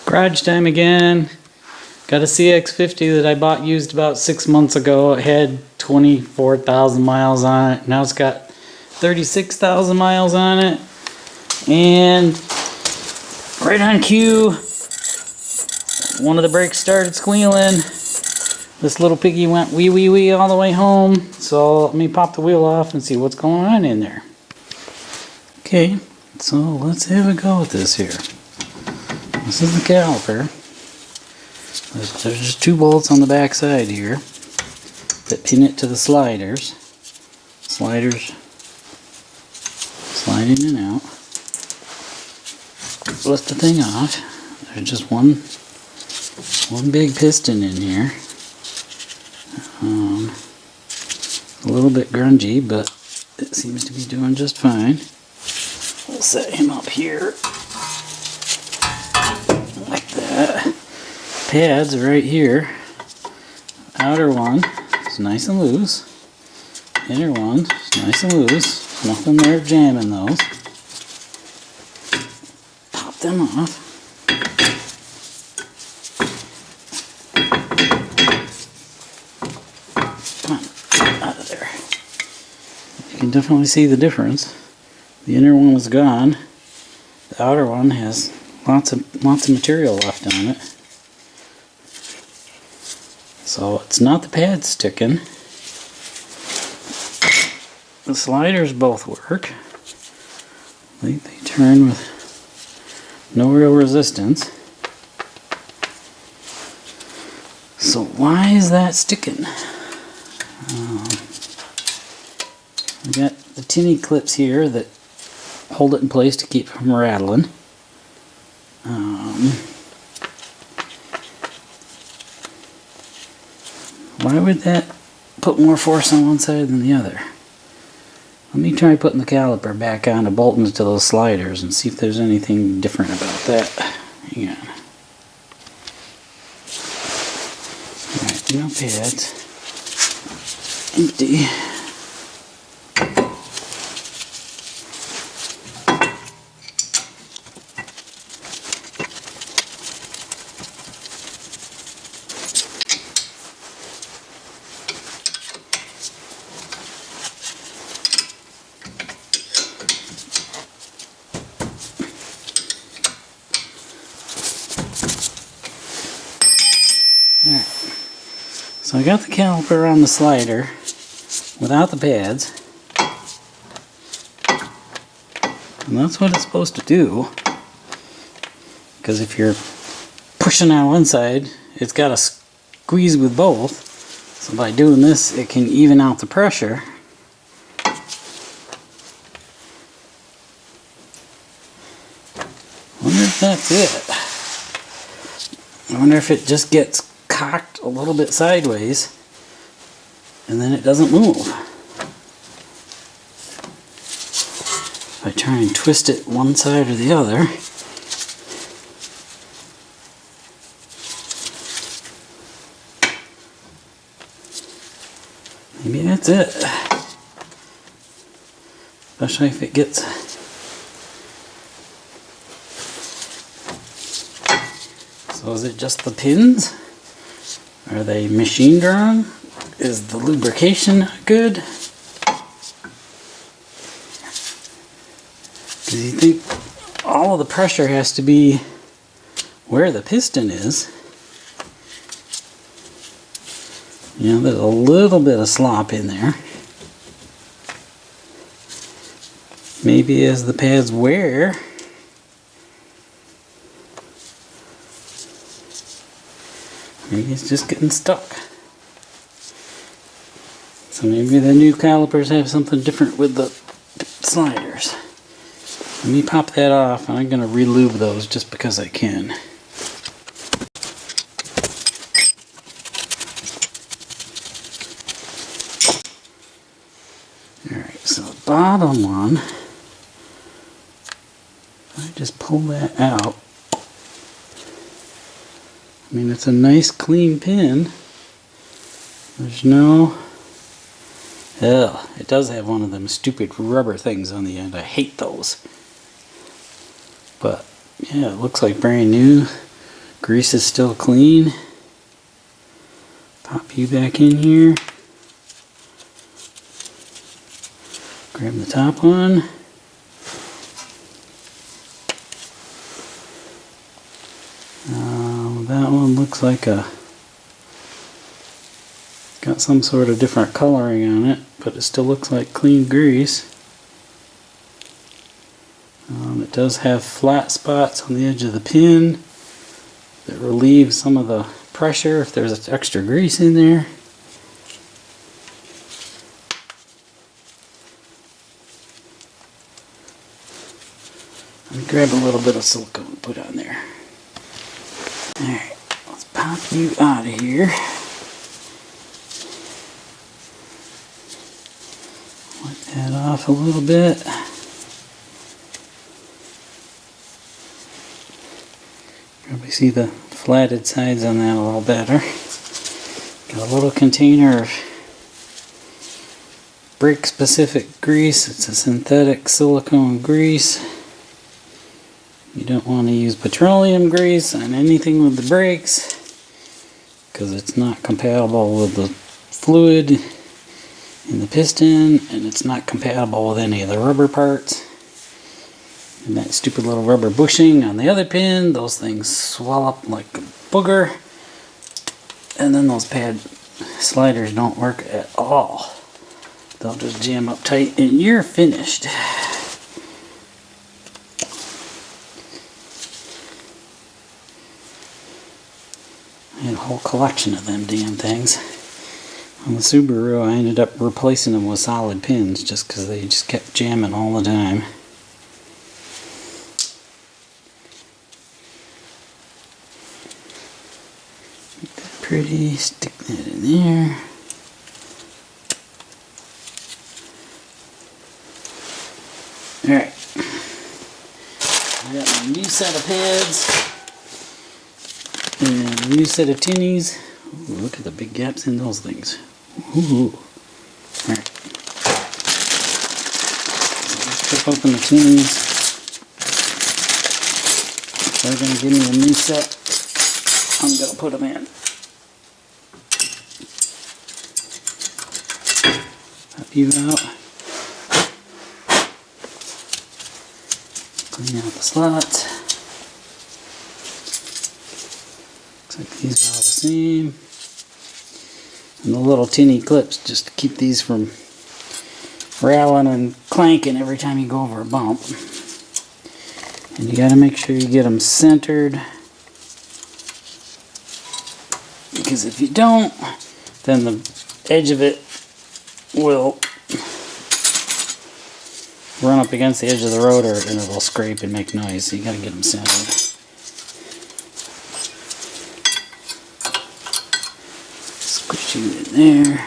Garage time again. Got a CX-50 that I bought used about 6 months ago. It had 24,000 miles on it. Now it's got 36,000 miles on it. And right on cue, one of the brakes started squealing. This little piggy went wee wee wee all the way home. So let me pop the wheel off and see what's going on in there. Okay, so let's have a go at this here. This is the caliper. There's just two bolts on the back side here that pin it to the sliders. Sliders slide in and out. Lift the thing off. There's just one big piston in here. A little bit grungy, but it seems to be doing just fine. We'll set him up here like that. Pads are right here. Outer one is nice and loose. Inner one is nice and loose. Nothing there jamming those. Pop them off. Come on, out of there. You can definitely see the difference. The inner one was gone. The outer one has lots of material left on it. So it's not the pad sticking. The sliders both work. They turn with no real resistance. So why is that sticking? We got the tinny clips here that hold it in place to keep it from rattling. Why would that put more force on one side than the other? Let me try putting the caliper back on to bolt into those sliders and see if there's anything different about that. Hang on. Alright, no pads. Empty. Alright, so I got the caliper on the slider without the pads, and that's what it's supposed to do, because if you're pushing on one side, it's got to squeeze with both, so by doing this it can even out the pressure. I wonder if that's it. I wonder if it just gets cocked a little bit sideways and then it doesn't move. If I try and twist it one side or the other, maybe that's it. Especially if it gets so. Is it just the pins? Are they machine drawn? Is the lubrication not good? Because you think all of the pressure has to be where the piston is. You know, there's a little bit of slop in there. Maybe as the pads wear, maybe it's just getting stuck. So maybe the new calipers have something different with the sliders. Let me pop that off, and I'm going to re-lube those just because I can. Alright, so the bottom one, I just pull that out. I mean, it's a nice clean pin. There's no... Oh, it does have one of them stupid rubber things on the end. I hate those. But, yeah, it looks like brand new. Grease is still clean. Pop you back in here. Grab the top one. That one looks like got some sort of different coloring on it, but it still looks like clean grease. It does have flat spots on the edge of the pin that relieve some of the pressure if there's extra grease in there. Let me grab a little bit of silicone and put on there. Alright, let's pop you out of here. Wipe that off a little bit. Probably see the flatted sides on that a little better. Got a little container of brake specific grease. It's a synthetic silicone grease. You don't want to use petroleum grease on anything with the brakes because it's not compatible with the fluid in the piston, and it's not compatible with any of the rubber parts. And that stupid little rubber bushing on the other pin, those things swell up like a booger, and then those pad sliders don't work at all. They'll just jam up tight and you're finished. I had a whole collection of them damn things. On the Subaru, I ended up replacing them with solid pins just because they just kept jamming all the time. Make that pretty, stick that in there. Alright. I got my new set of pads. And a new set of tinnies. Ooh, look at the big gaps in those things. Ooh. Alright. Let's rip open the tinnies. If they're going to give me a new set, I'm going to put them in. Pop you out. Clean out the slots. Like these are all the same, and the little tinny clips just to keep these from rattling and clanking every time you go over a bump. And you got to make sure you get them centered, because if you don't, then the edge of it will run up against the edge of the rotor and it will scrape and make noise. So you got to get them centered. Squish you in there,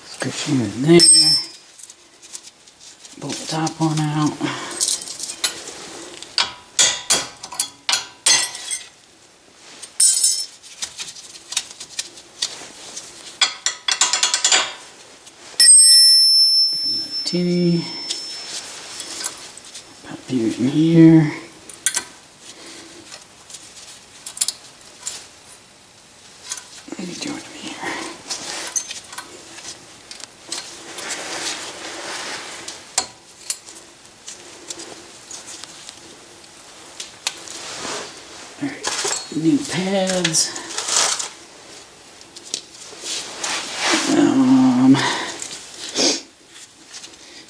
squish you in there, pull the top one out. Grab another tinny, pop you in here. What are you doing to me here? Alright, new pads.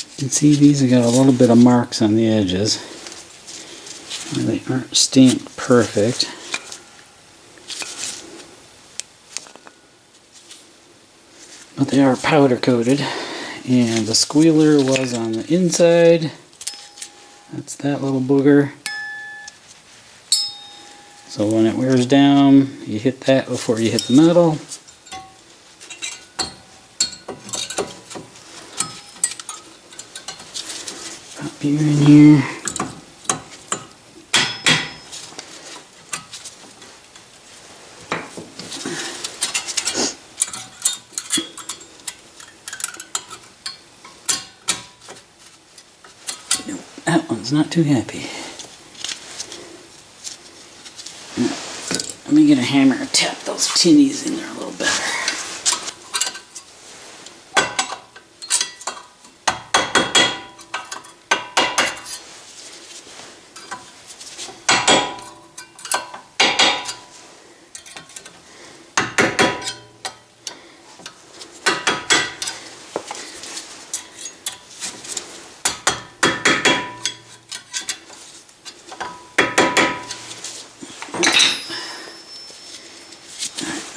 You can see these have got a little bit of marks on the edges. They aren't stamped perfect. But they are powder coated, and the squealer was on the inside. That's that little booger. So when it wears down, you hit that before you hit the metal. Pop you in here. That one's not too happy. Let me get a hammer and tap those tinnies in there a little better.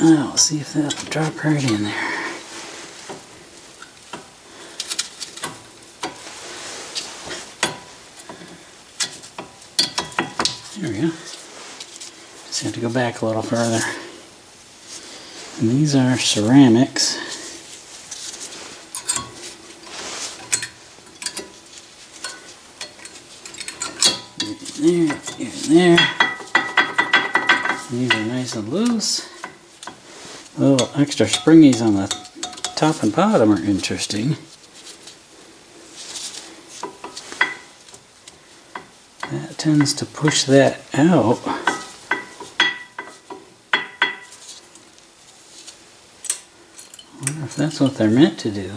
I'll see if that'll drop right in there. There we go. Just have to go back a little further. And these are ceramics. There, here and there. These are nice and loose. Little extra springies on the top and bottom are interesting. That tends to push that out. I wonder if that's what they're meant to do.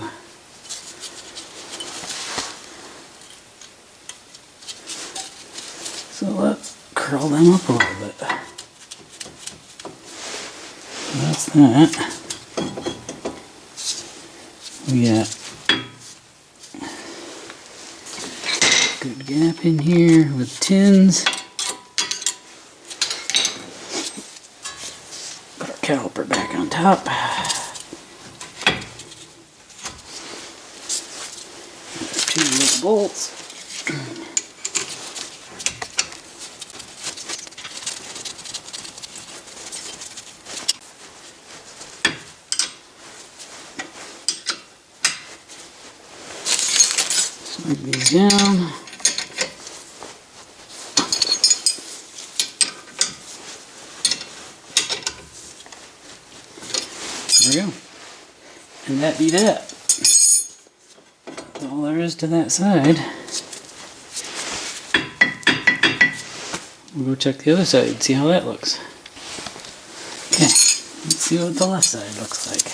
So let's curl them up a little bit. That's that. We got a good gap in here with tins. Put our caliper back on top. Two little bolts. Slide these down. There we go. And that be that. That's all there is to that side. We'll go check the other side and see how that looks. Okay, let's see what the left side looks like.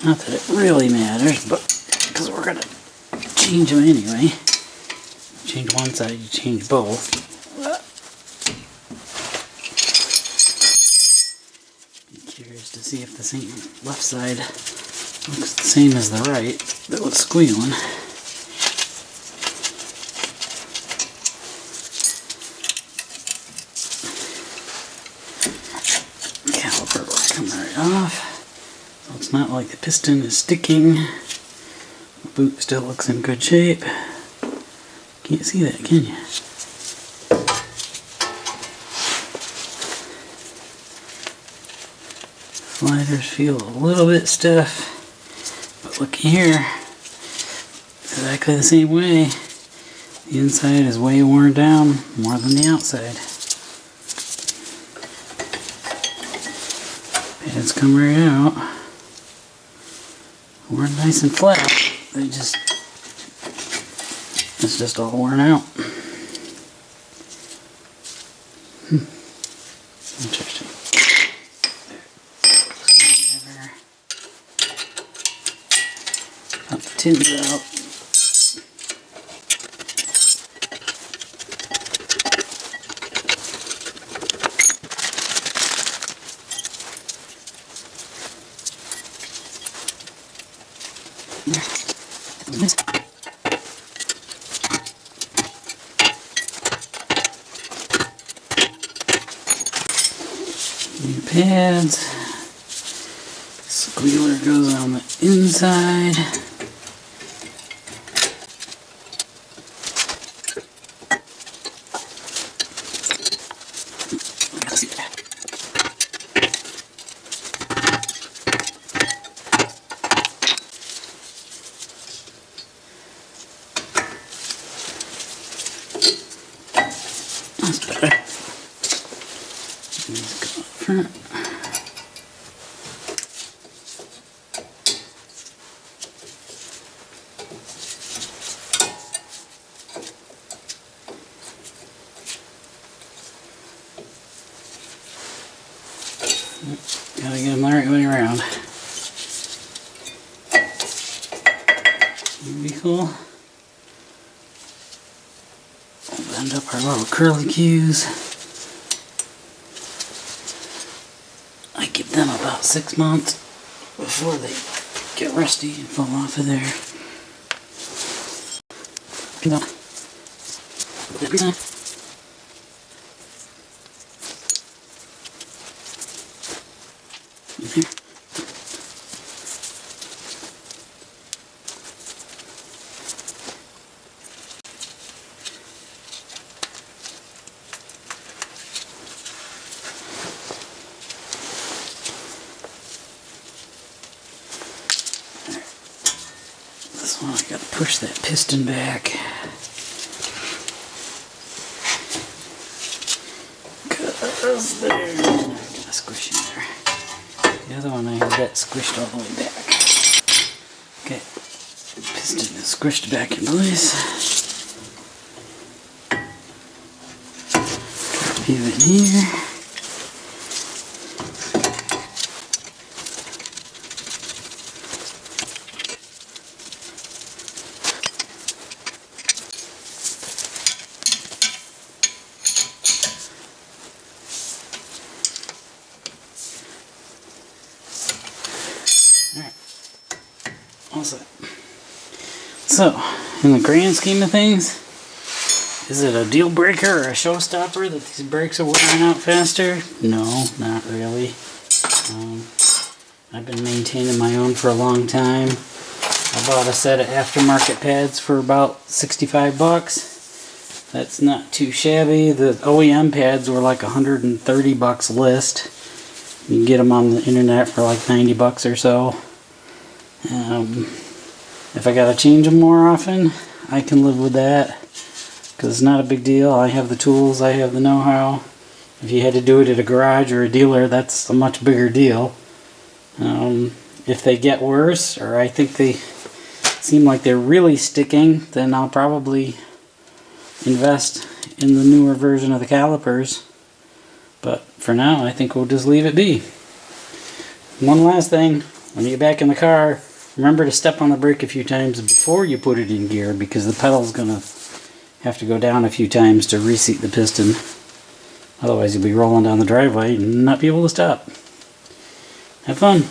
Not that it really matters, but because we're going to change them anyway. Change one side, you change both. Be curious to see if the same left side looks the same as the right that was squealing. Caliper will come right off. So it's not like the piston is sticking. The boot still looks in good shape. Can't see that, can you? Sliders feel a little bit stiff, but look here, exactly the same way. The inside is way worn down more than the outside. Pads come right out. Worn nice and flat. It's just all worn out. Interesting. Pop the tins out. New pads. Squealer goes on the inside. That's better. These go up front. Gotta get them the right way around. That'd be cool. We'll bend up our little curly cues. I give them about 6 months before they get rusty and fall off of there. This one I gotta push that piston back. Cause there, kind of squish in there. The other one I had that squished all the way back. Okay, piston is squished back in place. Pivot here. So, in the grand scheme of things, is it a deal breaker or a showstopper that these brakes are wearing out faster? No, not really. I've been maintaining my own for a long time. I bought a set of aftermarket pads for about 65 bucks. That's not too shabby. The OEM pads were like 130 bucks list. You can get them on the internet for like 90 bucks or so. If I gotta change them more often, I can live with that, because it's not a big deal. I have the tools, I have the know-how. If you had to do it at a garage or a dealer, that's a much bigger deal. If they get worse, or I think they seem like they're really sticking, then I'll probably invest in the newer version of the calipers. But for now, I think we'll just leave it be. One last thing, when you get back in the car, remember to step on the brake a few times before you put it in gear, because the pedal's going to have to go down a few times to reseat the piston. Otherwise you'll be rolling down the driveway and not be able to stop. Have fun.